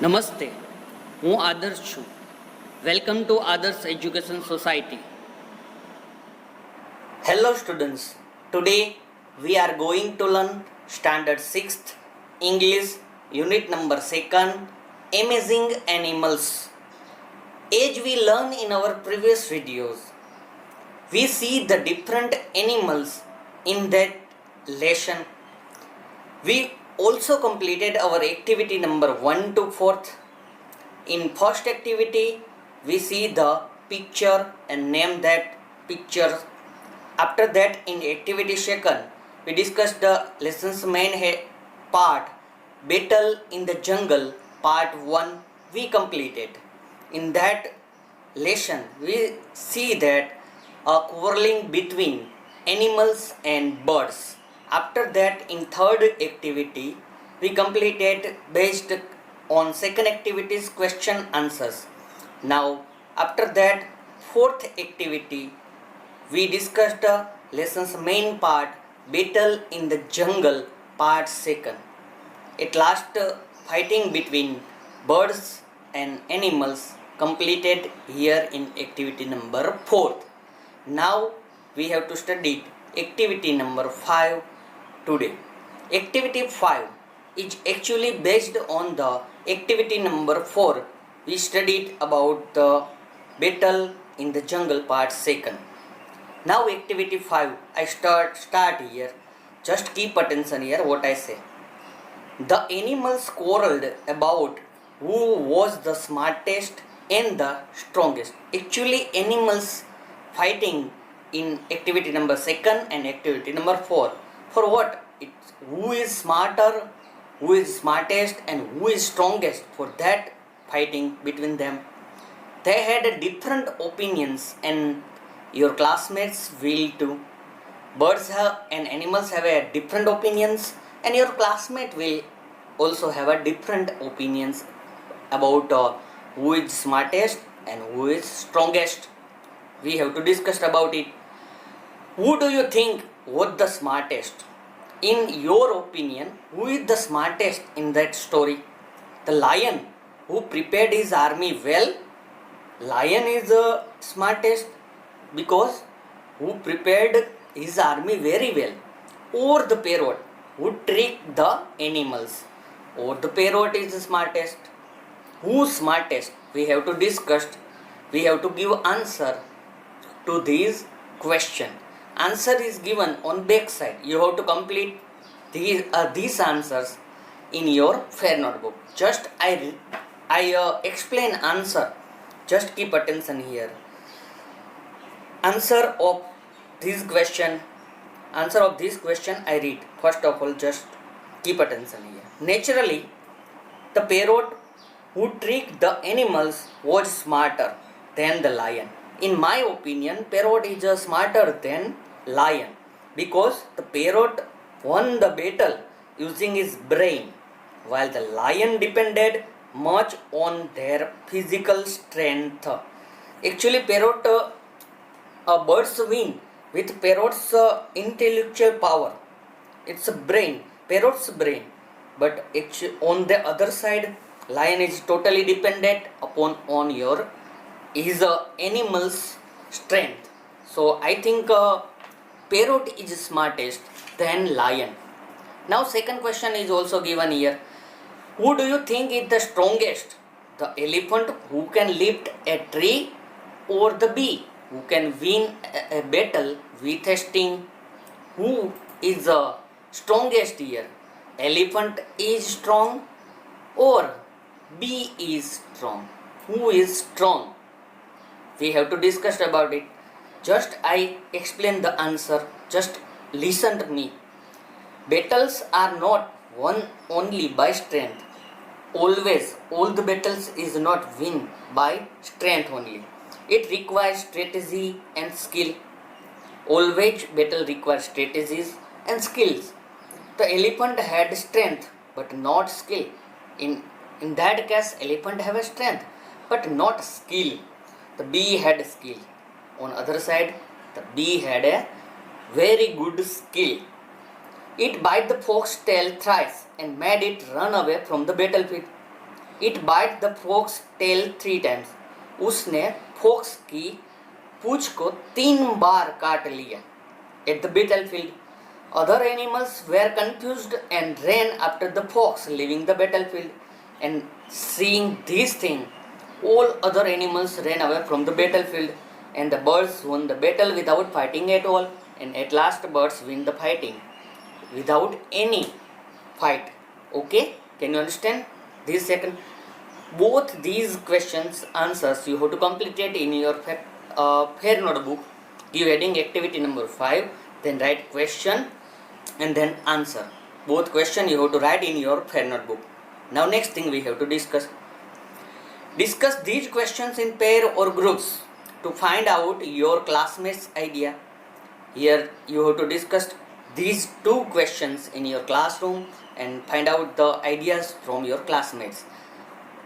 નમસ્તે, હું આદર્શ છું. વેલકમ ટુ આદર્શ education society. Hello students, today we are going to learn standard 6th English unit number 2nd Amazing Animals. As we learned in our previous videos, we see the different animals in that lesson. We also completed our activity number 1 to 4th. In first activity, we see the picture and name that picture. After that, in activity second, we discussed the lesson's main part, Battle in the Jungle, part 1, we completed. In that lesson, we see that a quarreling between animals and birds. After that, in third activity, we completed based on second activity's question answers. Now, after that, fourth activity, we discussed the lesson's main part, Battle in the Jungle, part 2nd. At last, fighting between birds and animals completed here in activity number 4th. Now, we have to study activity number 5 today. Activity 5 is actually based on the activity number 4. We studied about the Battle in the Jungle part 2nd. Now activity 5, I start here. Just keep attention here what I say. The animals quarreled about who was the smartest and the strongest. Actually animals fighting in activity number 2nd and activity number 4. For what? It's who is smarter, who is smartest and who is strongest. For that fighting between them. They had different opinions and your classmates will too. Birds have and animals have a different opinions and your classmate will also have a different opinions about who is smartest and who is strongest. We have to discuss about it. Who do you think was the smartest? In your opinion, who is the smartest in that story? The lion who prepared his army well. Lion is the smartest because who prepared his army very well. Or the parrot who tricked the animals. Or the parrot is the smartest. Who's smartest? We have to discuss. We have to give answer to this question. Answer is given on back side. You have to complete these answers in your fair notebook. Just I explain answer. Just keep attention here. Answer of this question I read. First of all, just keep attention here. Naturally, the parrot who tricked the animals was smarter than the lion. In my opinion, parrot is smarter than lion because the parrot won the battle using his brain while the lion depended much on their physical strength. Actually, birds win with parrot's intellectual power. It's a brain, parrot's brain. But on the other side, lion is totally dependent on your is animal's strength. So I think parrot is smartest than lion. Now second question is also given here. Who do you think is the strongest? The elephant who can lift a tree or the bee who can win a battle with a sting? Who is the strongest here? Elephant is strong or bee is strong? Who is strong? We have to discuss about it. Just I explain the answer. Just listen to me. Battles are not won only by strength. Always, all the battles is not win by strength only. It requires strategy and skill. Always battle requires strategies and skills. The elephant had strength but not skill. In that case, elephant have a strength but not skill. The bee had skill. On other side, the bee had a very good skill. It bit the fox's tail thrice and made it run away from the battlefield. It bite the fox tail 3 times. उसने fox की पूंछ को 3 बार काट लिया. At the battlefield other animals were confused and ran after the fox leaving the battlefield. And seeing this thing, all other animals ran away from the battlefield, and the birds won the battle without fighting at all. And at last birds win the fighting without any fight. Okay, can you understand this second? Both these questions answers you have to complete it in your fair notebook. Give heading activity number 5, then write question and then answer. Both question you have to write in your fair notebook. Now next thing we have to discuss these questions in pair or groups to find out your classmates' idea. Here you have to discuss these 2 questions in your classroom and find out the ideas from your classmates.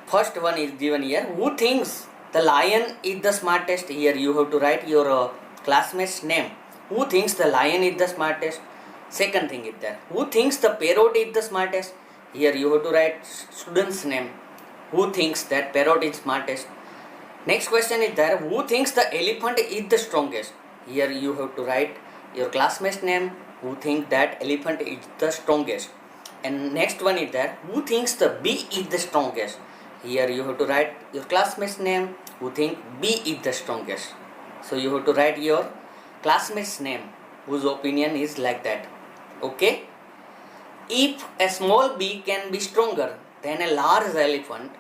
First one is given here. Who thinks the lion is the smartest? Here you have to write your classmate's name. Who thinks the lion is the smartest? Second thing is there. Who thinks the parrot is the smartest? Here you have to write student's name. Who thinks that parrot is smartest? Next question is there. Who thinks the elephant is the strongest? Here you have to write your classmate's name. Who thinks that elephant is the strongest? And next one is there. Who thinks the bee is the strongest? Here you have to write your classmate's name. Who think bee is the strongest? So you have to write your classmate's name whose opinion is like that. Okay. If a small bee can be stronger than a large elephant,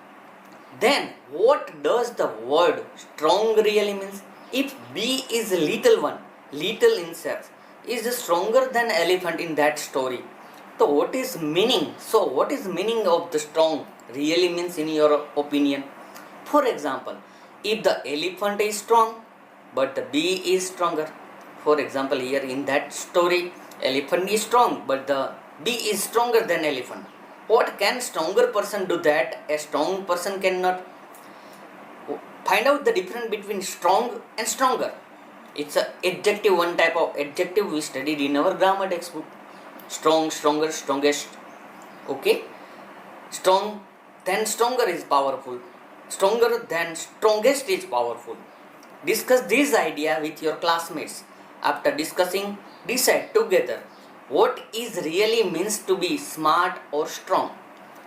then what does the word strong really means? If bee is a little one, little insect, is stronger than elephant in that story. So what is meaning? So what is meaning of the strong really means in your opinion? For example, if the elephant is strong, but the bee is stronger. For example, here in that story, elephant is strong, but the bee is stronger than elephant. What can stronger person do that a strong person cannot? Find out the difference between strong and stronger. It's a adjective, one type of adjective we studied in our grammar textbook. Strong, stronger, strongest. Okay? Strong than stronger is powerful. Stronger than strongest is powerful. Discuss this idea with your classmates. After discussing, decide together what is really means to be smart or strong,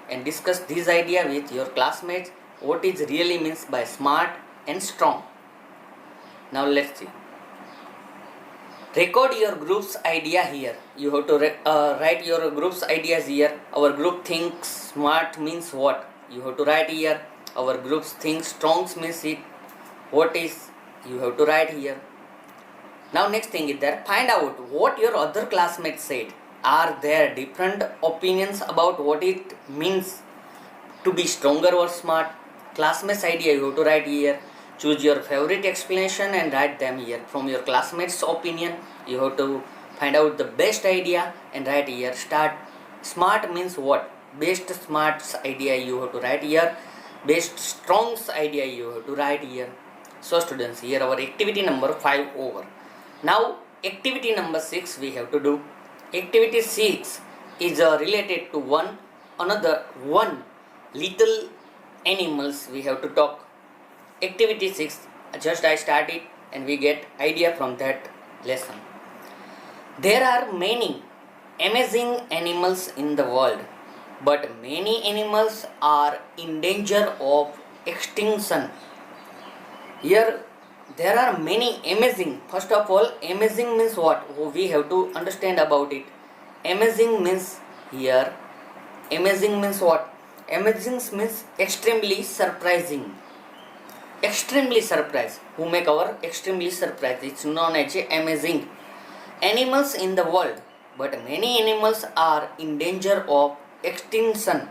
and discuss this idea with your classmates what is really means by smart and strong. Now let's see. Record your group's idea here. You have to write your group's ideas here. Our group thinks smart means what? You have to write here. Our group thinks strong means it. What is? You have to write here. Now next thing is that find out what your other classmates said. Are there different opinions about what it means to be stronger or smart? Classmates' idea you have to write here. Choose your favorite explanation and write them here. From your classmates' opinion, you have to find out the best idea and write here. Start. Smart means what? Best smart's idea you have to write here. Best strong's idea you have to write here. So students, here our activity number 5 over. Now activity number 6 we have to do. Activity 6 is related to one little animals we have to talk. Activity 6, just I started and we get idea from that lesson. There are many amazing animals in the world, but many animals are in danger of extinction. Here there are many amazing. First of all, amazing means what? We have to understand about it. Amazing means here. Amazing means what? Amazing means extremely surprising. Extremely surprised. Who make our extremely surprised? It's known as amazing. Animals in the world, but many animals are in danger of extinction.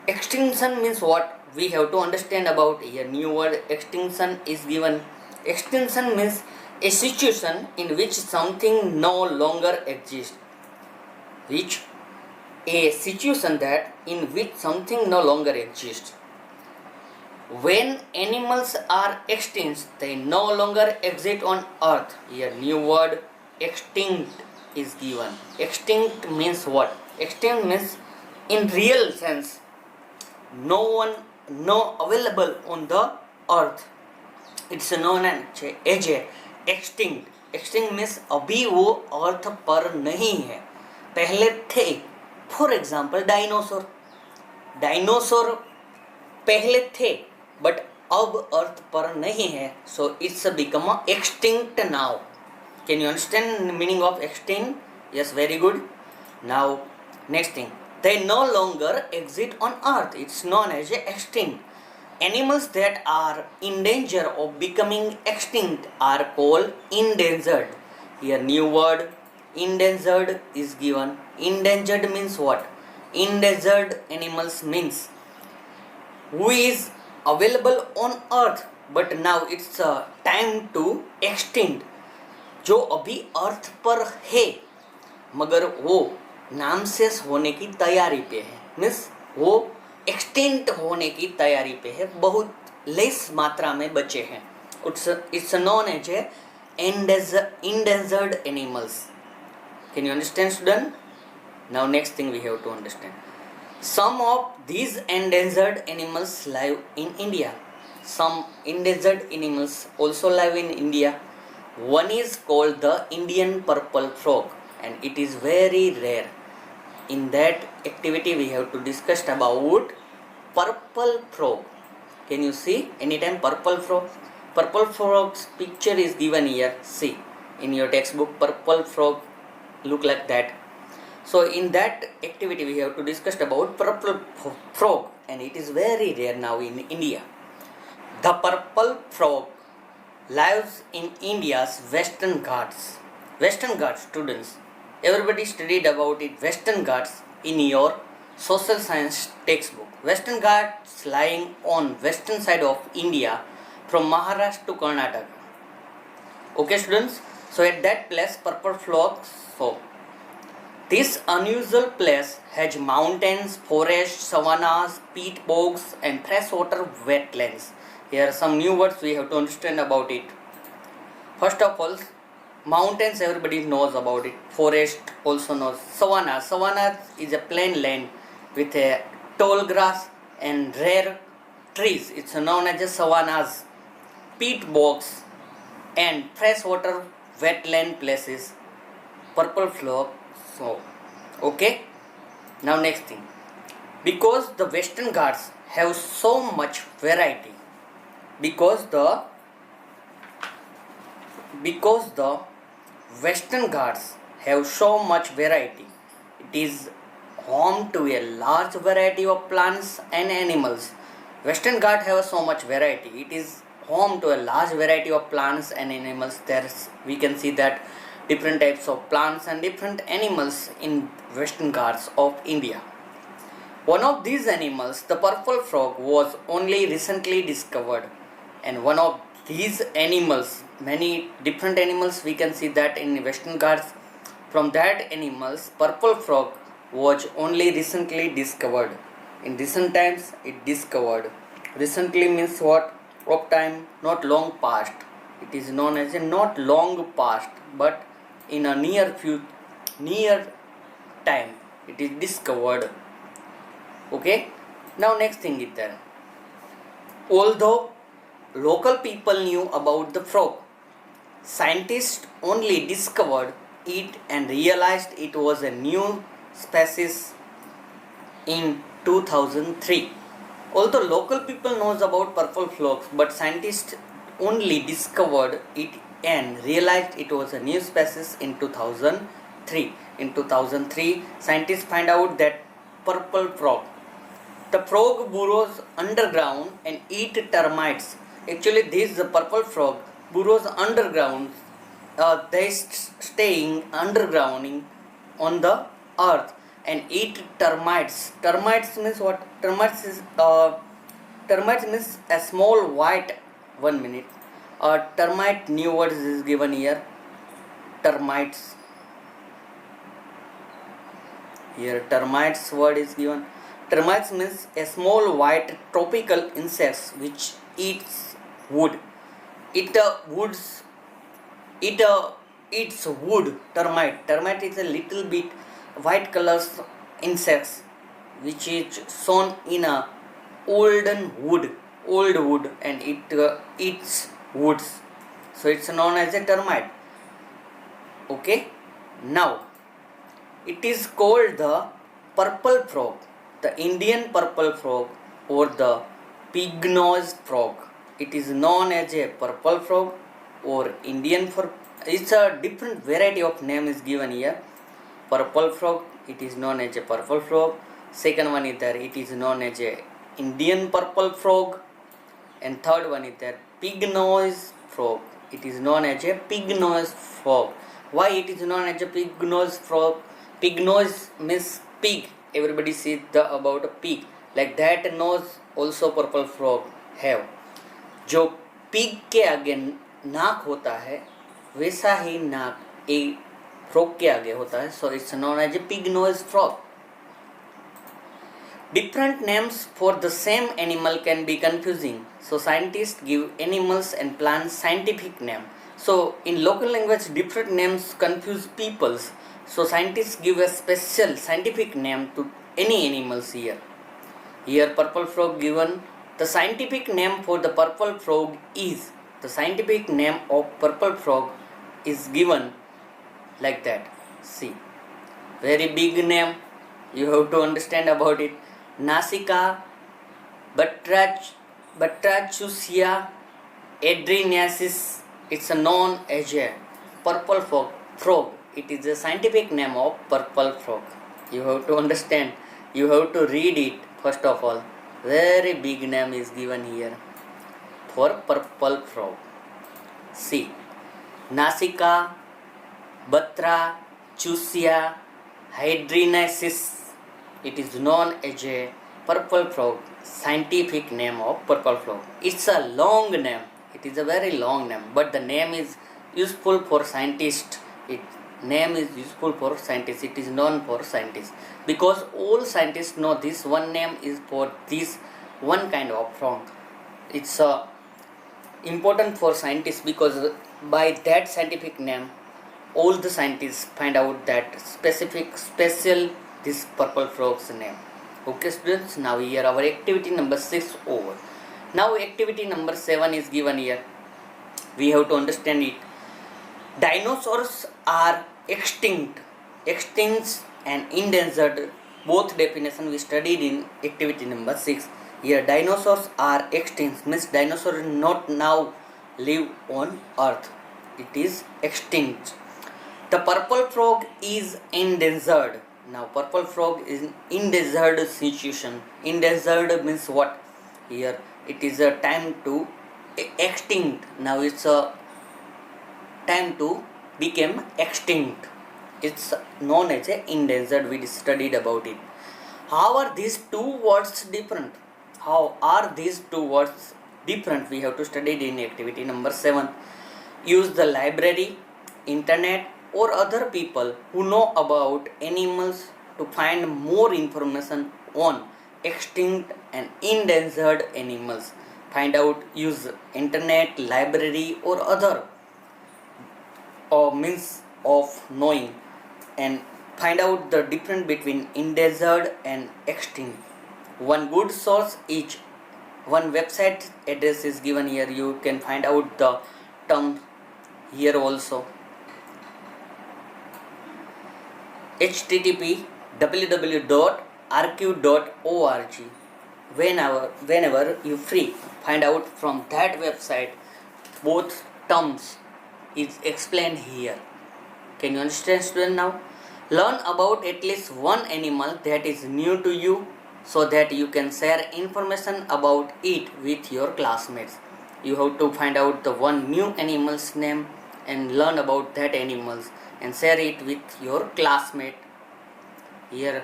Extinction means what? We have to understand about here. New word extinction is given. Extinction means a situation in which something no longer exists. A situation that in which something no longer exists. When animals are extinct, they no longer exist on earth. Here new word extinct is given. Extinct means what? Extinct means in real sense no one no available on the earth. It's known as a extinct. Extinct means अभी वो अर्थ पर नहीं है, पहले थे. For example dinosaur. Dinosaur पहले थे but अब अर्थ पर नहीं है, so it's become extinct now. Can you understand meaning of extinct? Yes, very good. Now next thing, they no longer exist on earth. It's known as extinct. Animals that are in danger of becoming extinct are called endangered. Here new word endangered is given. Endangered means what? Endangered animals means who is available on earth but now it's time to extinct. जो अभी अर्थ पर है मगर वो नामशेष होने की तैयारी पे है, मीन्स वो एक्सटेंट होने की तैयारी पे है, बहुत लेस मात्रा में बचे हैं. It's known as endangered animals. Can you understand, student? Now next thing we have to understand, some of these endangered animals live in India. Some endangered animals also live in India. One is called the Indian purple frog and it is very rare. In that activity we have to discuss about purple frog. Can you see anytime purple frog? Purple frog's picture is given here. See in your textbook, purple frog look like that. So in that activity we have to discuss about purple frog and it is very rare now in India. The purple frog lives in India's Western Ghats. Western Ghats, students, everybody studied about it, Western Ghats, in your social science textbook. Western Ghats lying on western side of India from Maharashtra to Karnataka. Okay, students, so at that place purple frogs. So this unusual place has mountains, forests, savannas, peat bogs and freshwater wetlands. Here are some new words we have to understand about it. First of all, mountains everybody knows about it. Forest also knows. Savanna. Savanna is a plain land with a tall grass and rare trees. It's known as a savannas. Peat bogs and freshwater wetland places. Purple frog. So, okay. Now next thing. Because the Western Ghats have so much variety. Because the Western Ghats have so much variety, it is home to a large variety of plants and animals. Western Ghats have so much variety. It is home to a large variety of plants and animals. We can see that different types of plants and different animals in Western Ghats of India. One of these animals, the purple frog, was only recently discovered. And one of these animals, many different animals we can see that in Western Ghats. From that animals, purple frog was only recently discovered. In recent times it discovered. Recently means what? Of time, not long past. It is known as a not long past, but in a near time it is discovered. Okay. Now next thing is there. Although local people knew about the frog, scientists only discovered it and realized it was a new species in 2003. Although local people knows about purple frogs, but scientists only discovered it and realized it was a new species in 2003. In 2003, scientists find out that purple frog. The frog burrows underground and eat termites. Actually, this purple frog burrows underground. They staying underground on the earth and eat termites. Termites means what? Termites means a small white. 1 minute. Termite new words is given here. Termites. Here termites word is given. Termites means a small white tropical insects which eats wood. Eats wood. Termite is a little bit white colors insects which is shown in a old wood, and it eats woods. So it's known as a termite. Okay. Now it is called the purple frog, the Indian purple frog, or the pig-nosed frog. It is known as a purple frog or Indian frog. It's a different variety of name is given here. Purple frog, it is known as a purple frog. Second one is there, it is known as a Indian purple frog. And third one is there, pig-nosed frog. It is known as a pig-nosed frog. Why it is known as a pig-nosed frog? Pig-nose means pig. Everybody sees about a pig. Like that nose also purple frog have. जो pig के आगे नाक होता है वैसा ही नाक एक frog के आगे होता है. So it's known as a pig nose frog. Different names for the same animal can be confusing. So scientists give animals and plants scientific name. So in local language different names confuse peoples. So scientists give a special scientific name to any animals here. Here purple frog given. The scientific name for the purple frog is, the scientific name of purple frog is given like that. See, very big name. You have to understand about it. Nasica batrachusia adreniasis. It's known as a purple frog. It is the scientific name of purple frog. You have to understand. You have to read it first of all. Very big name is given here for purple frog. See, Nasica batrachusia hydreniasis. It is known as a purple frog, scientific name of purple frog. It's a long name. It is a very long name, but the name is useful for scientists. Name is useful for scientists. It is known for scientists because all scientists know this one name is for this one kind of frog. It's important for scientists because by that scientific name all the scientists find out that special this purple frog's name. Okay students, now here our activity number 6 over. Now activity number 7 is given here. We have to understand it. Dinosaurs are extinct and endangered. Both definition we studied in activity number 6. Here dinosaurs are extinct means dinosaurs not now live on earth. It is extinct. The purple frog is endangered. Now purple frog is in endangered situation. Endangered means what? Here it is a time to extinct. Now it's a time to become extinct. It's known as a endangered. We studied about it. How are these two words different? How are these two words different? We have to study it in activity number 7. Use the library, internet or other people who know about animals to find more information on extinct and endangered animals. Find out, use internet, library or other means of knowing and find out the difference between endangered and extinct. One good source each. One website address is given here. You can find out the term here also. http www.archive.org. Whenever you free, find out from that website both terms is explained here. Can you understand student now? Learn about at least one animal that is new to you so that you can share information about it with your classmates. You have to find out the one new animal's name and learn about that animals and share it with your classmate. Here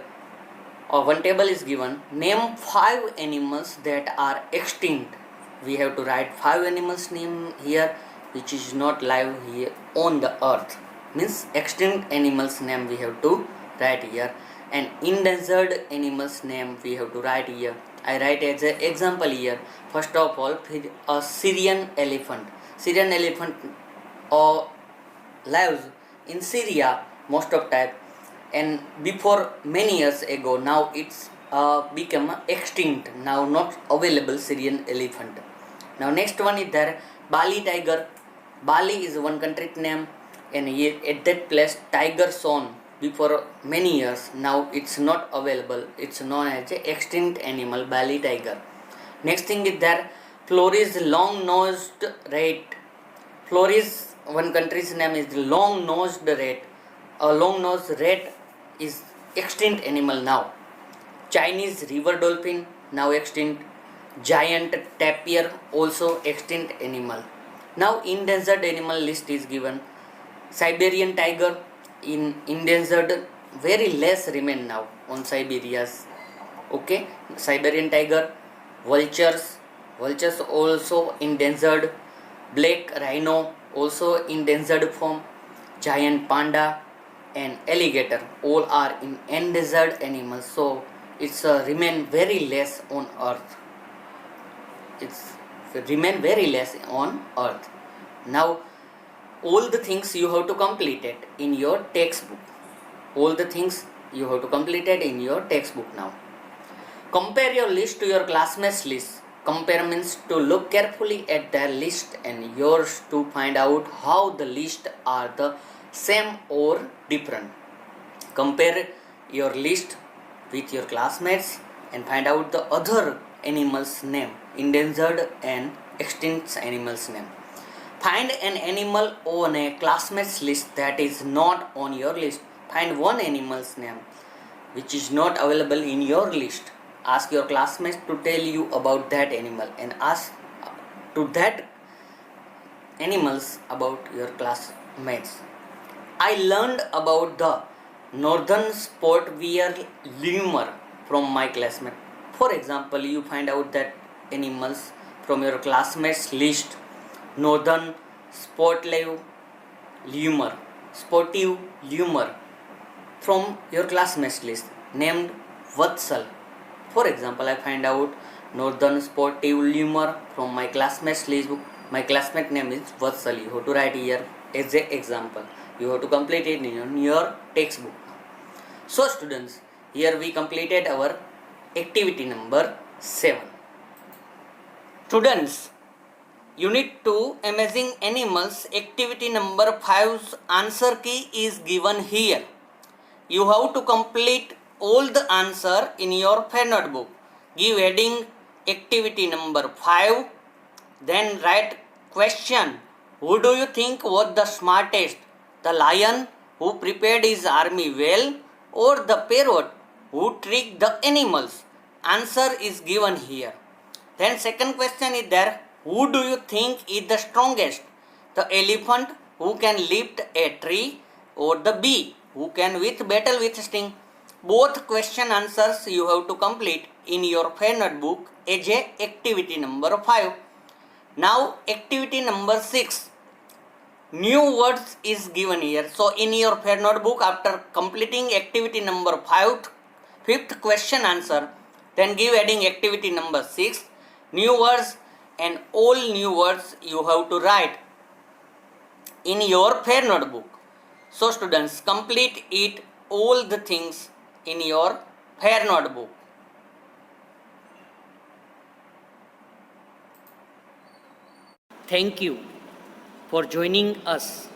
one table is given. Name 5 animals that are extinct. We have to write 5 animals name here which is not live here on the earth. Means extinct animals name we have to write here, and endangered animals name we have to write here. I write as an example here. First of all, a Syrian elephant. Syrian elephant lives in Syria most of time, and before many years ago, now it's become extinct, now not available Syrian elephant. Now next one is there Bali tiger. Bali is one country name, and at that place tiger shown before many years. Now it's not available, it's known as a extinct animal, Bali tiger. Next thing is there Flores long nosed rat. Flores, one country's name is long nosed rat. A long nosed rat is extinct animal now. Chinese river dolphin, now extinct. Giant tapir, also extinct animal. Now endangered animal list is given. Siberian tiger in endangered, very less remain now on Siberia's. Okay, Siberian tiger. Vultures also endangered. Black rhino, also endangered form. Giant panda and alligator, all are in endangered animals, so it's remain very less on earth. It's remain very less on earth. Now all the things you have to complete it in your textbook. All the things you have to complete it in your textbook. Now compare your list to your classmates list. Compare means to look carefully at their list and yours to find out how the list are the same or different. Compare your list with your classmates and find out the other animals name, endangered and extinct animals name. Find an animal on a classmates list that is not on your list. Find one animal's name which is not available in your list. Ask your classmates to tell you about that animal, and ask to that animals about your classmates. I learned about the northern spot wear lemur from my classmate. For example, you find out that animals from your classmates list. Northern spotlive lemur, sportive lemur from your classmates list named Vatsal. For example, I find out northern sportive lemur from my classmates list. My classmate name is Vatsal. You have to write here as an example. You have to complete it in your textbook. So students, here we completed our activity number 7. Students, Unit 2 Amazing Animals activity number 5's answer key is given here. You have to complete all the answer in your fair notebook. Give heading activity number 5. Then write question. Who do you think was the smartest? The lion who prepared his army well, or the parrot who tricked the animals? Answer is given here. Then second question is there. Who do you think is the strongest? The elephant who can lift a tree, or the bee who can battle with sting? Both question answers you have to complete in your fair notebook as a activity number 5. Now activity number 6. New words is given here. So in your fair notebook, after completing activity number 5, fifth question answer, then give heading activity number 6, new words, and all new words you have to write in your fair notebook. So students, complete it all the things in your fair notebook. Thank you for joining us.